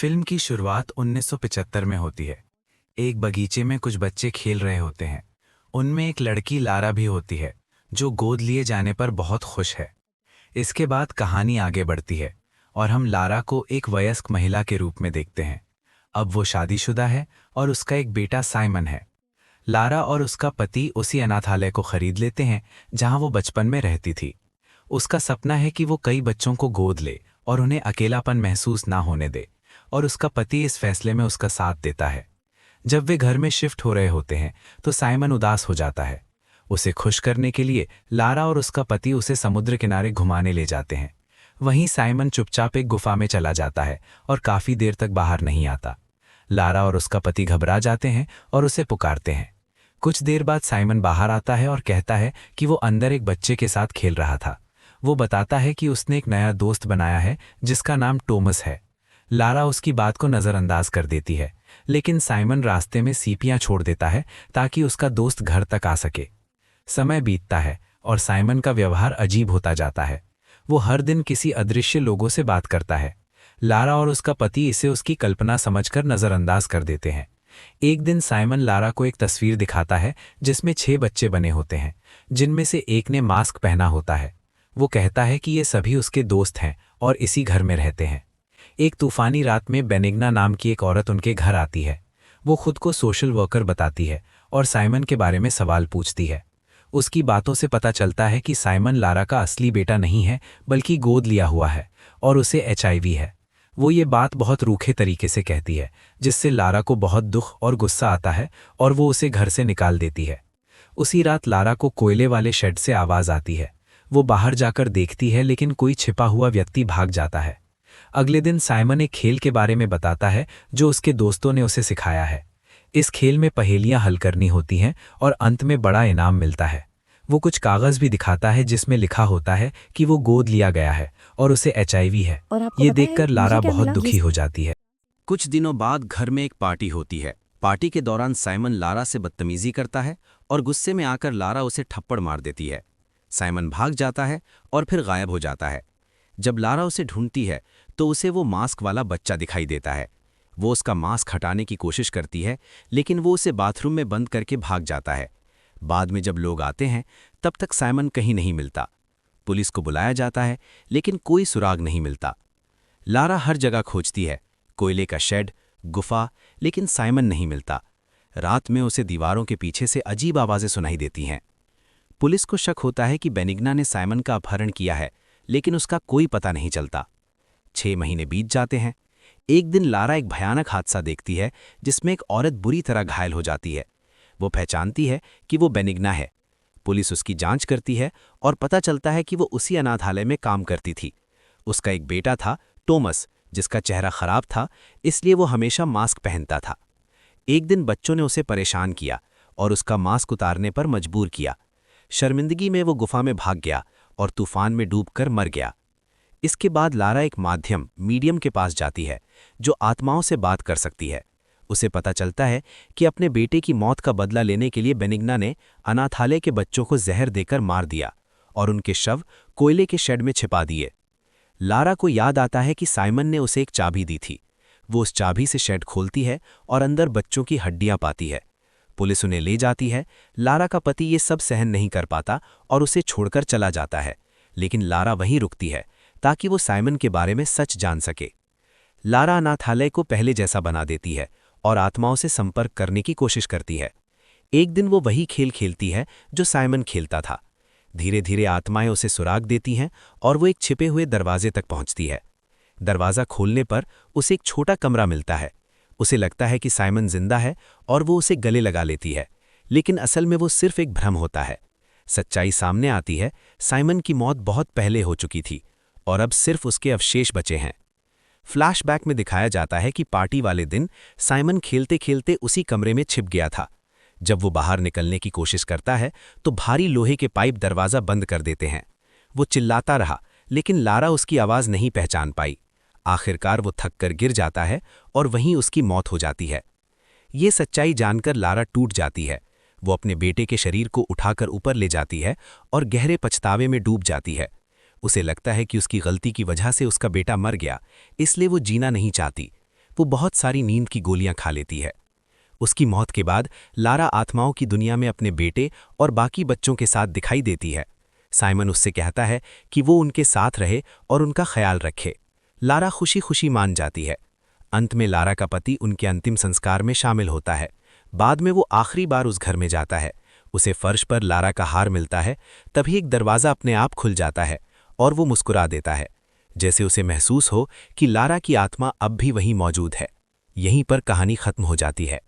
Film की शुरुआत 1975 में होती है। एक बगीचे में कुछ बच्चे खेल रहे होते हैं। उनमें एक लड़की लारा भी होती है, जो गोद लिए जाने पर बहुत खुश है। इसके बाद कहानी आगे बढ़ती है और हम लारा को एक वयस्क महिला के रूप में देखते हैं। अब वो शादीशुदा है और उसका एक बेटा साइमन है। लारा और उसका पति उसी अनाथालय को खरीद लेते हैं जहां वो बचपन में रहती थी। उसका सपना है कि वो कई बच्चों को गोद ले और उन्हें अकेलापन महसूस ना होने दे, और उसका पति इस फैसले में उसका साथ देता है। जब वे घर में शिफ्ट हो रहे होते हैं तो साइमन उदास हो जाता है। उसे खुश करने के लिए लारा और उसका पति उसे समुद्र किनारे घुमाने ले जाते हैं। वहीं साइमन चुपचाप एक गुफा में चला जाता है और काफी देर तक बाहर नहीं आता। लारा और उसका पति घबरा जाते हैं और उसे पुकारते हैं। कुछ देर बाद साइमन बाहर आता है और कहता है कि वो अंदर एक बच्चे के साथ खेल रहा था। वो बताता है कि उसने एक नया दोस्त बनाया है जिसका नाम टॉमस है। लारा उसकी बात को नज़रअंदाज कर देती है, लेकिन साइमन रास्ते में सीपियां छोड़ देता है ताकि उसका दोस्त घर तक आ सके। समय बीतता है और साइमन का व्यवहार अजीब होता जाता है। वो हर दिन किसी अदृश्य लोगों से बात करता है। लारा और उसका पति इसे उसकी कल्पना समझकर नज़रअंदाज कर देते हैं। एक दिन साइमन लारा को एक तस्वीर दिखाता है जिसमें 6 बच्चे बने होते हैं, जिनमें से एक ने मास्क पहना होता है। वो कहता है कि ये सभी उसके दोस्त हैं और इसी घर में रहते हैं। एक तूफानी रात में बेनिग्ना नाम की एक औरत उनके घर आती है। वो खुद को सोशल वर्कर बताती है और साइमन के बारे में सवाल पूछती है। उसकी बातों से पता चलता है कि साइमन लारा का असली बेटा नहीं है, बल्कि गोद लिया हुआ है और उसे एचआईवी है। वो ये बात बहुत रूखे तरीके से कहती है, जिससे लारा को बहुत दुख और गुस्सा आता है और वो उसे घर से निकाल देती है। उसी रात लारा को कोयले वाले शेड से आवाज़ आती है। वो बाहर जाकर देखती है, लेकिन कोई छिपा हुआ व्यक्ति भाग जाता है। अगले दिन साइमन एक खेल के बारे में बताता है जो उसके दोस्तों ने उसे सिखाया है। इस खेल में पहेलियां हल करनी होती हैं और अंत में बड़ा इनाम मिलता है। वो कुछ कागज़ भी दिखाता है जिसमें लिखा होता है कि वो गोद लिया गया है और उसे एचआईवी है। और आपको ये पता है देखकर मुझे लारा क्या बहुत मिला? दुखी हो जाती है। कुछ दिनों बाद घर में एक पार्टी होती है। पार्टी के दौरान साइमन लारा से बदतमीजी करता है और गुस्से में आकर लारा उसे थप्पड़ मार देती है। साइमन भाग जाता है और फिर गायब हो जाता है। जब लारा उसे ढूंढती है तो उसे वो मास्क वाला बच्चा दिखाई देता है। वो उसका मास्क हटाने की कोशिश करती है, लेकिन वो उसे बाथरूम में बंद करके भाग जाता है। बाद में जब लोग आते हैं तब तक साइमन कहीं नहीं मिलता। पुलिस को बुलाया जाता है, लेकिन कोई सुराग नहीं मिलता। लारा हर जगह खोजती है, कोयले का शेड, गुफा, लेकिन साइमन नहीं मिलता। रात में उसे दीवारों के पीछे से अजीब आवाज़ें सुनाई देती हैं। पुलिस को शक होता है कि बेनिग्ना ने साइमन का अपहरण किया है, लेकिन उसका कोई पता नहीं चलता। 6 महीने बीत जाते हैं। एक दिन लारा एक भयानक हादसा देखती है जिसमें एक औरत बुरी तरह घायल हो जाती है। वो पहचानती है कि वो बेनिग्ना है। पुलिस उसकी जांच करती है और पता चलता है कि वो उसी अनाथालय में काम करती थी। उसका एक बेटा था, टॉमस, जिसका चेहरा खराब था, इसलिए वो हमेशा मास्क पहनता था। एक दिन बच्चों ने उसे परेशान किया और उसका मास्क उतारने पर मजबूर किया। शर्मिंदगी में वो गुफा में भाग गया और तूफान में डूबकर मर गया। इसके बाद लारा एक मीडियम के पास जाती है, जो आत्माओं से बात कर सकती है। उसे पता चलता है कि अपने बेटे की मौत का बदला लेने के लिए बेनिग्ना ने अनाथालय के बच्चों को जहर देकर मार दिया और उनके शव कोयले के शेड में छिपा दिए। लारा को याद आता है कि साइमन ने उसे एक चाबी दी थी। वो उस चाबी से शेड खोलती है और अंदर बच्चों की हड्डियां पाती है। पुलिस उन्हें ले जाती है। लारा का पति ये सब सहन नहीं कर पाता और उसे छोड़कर चला जाता है, लेकिन लारा वहीं रुकती है ताकि वो साइमन के बारे में सच जान सके। लारा अनाथालय को पहले जैसा बना देती है और आत्माओं से संपर्क करने की कोशिश करती है। एक दिन वो वही खेल खेलती है जो साइमन खेलता था। धीरे धीरे आत्माएं उसे सुराग देती हैं और वो एक छिपे हुए दरवाजे तक पहुंचती है। दरवाज़ा खोलने पर उसे एक छोटा कमरा मिलता है। उसे लगता है कि साइमन जिंदा है और वो उसे गले लगा लेती है, लेकिन असल में वो सिर्फ एक भ्रम होता है। सच्चाई सामने आती है, साइमन की मौत बहुत पहले हो चुकी थी और अब सिर्फ उसके अवशेष बचे हैं। फ्लैशबैक में दिखाया जाता है कि पार्टी वाले दिन साइमन खेलते खेलते उसी कमरे में छिप गया था। जब वो बाहर निकलने की कोशिश करता है तो भारी लोहे के पाइप दरवाज़ा बंद कर देते हैं। वो चिल्लाता रहा, लेकिन लारा उसकी आवाज़ नहीं पहचान पाई। आखिरकार वो थक कर गिर जाता है और वहीं उसकी मौत हो जाती है। ये सच्चाई जानकर लारा टूट जाती है। वो अपने बेटे के शरीर को उठाकर ऊपर ले जाती है और गहरे पछतावे में डूब जाती है। उसे लगता है कि उसकी गलती की वजह से उसका बेटा मर गया, इसलिए वो जीना नहीं चाहती। वो बहुत सारी नींद की गोलियां खा लेती है। उसकी मौत के बाद लारा आत्माओं की दुनिया में अपने बेटे और बाकी बच्चों के साथ दिखाई देती है। साइमन उससे कहता है कि वो उनके साथ रहे और उनका ख्याल रखे। लारा खुशी खुशी मान जाती है। अंत में लारा का पति उनके अंतिम संस्कार में शामिल होता है। बाद में वो आखिरी बार उस घर में जाता है। उसे फर्श पर लारा का हार मिलता है। तभी एक दरवाज़ा अपने आप खुल जाता है और वो मुस्कुरा देता है, जैसे उसे महसूस हो कि लारा की आत्मा अब भी वहीं मौजूद है। यहीं पर कहानी खत्म हो जाती है।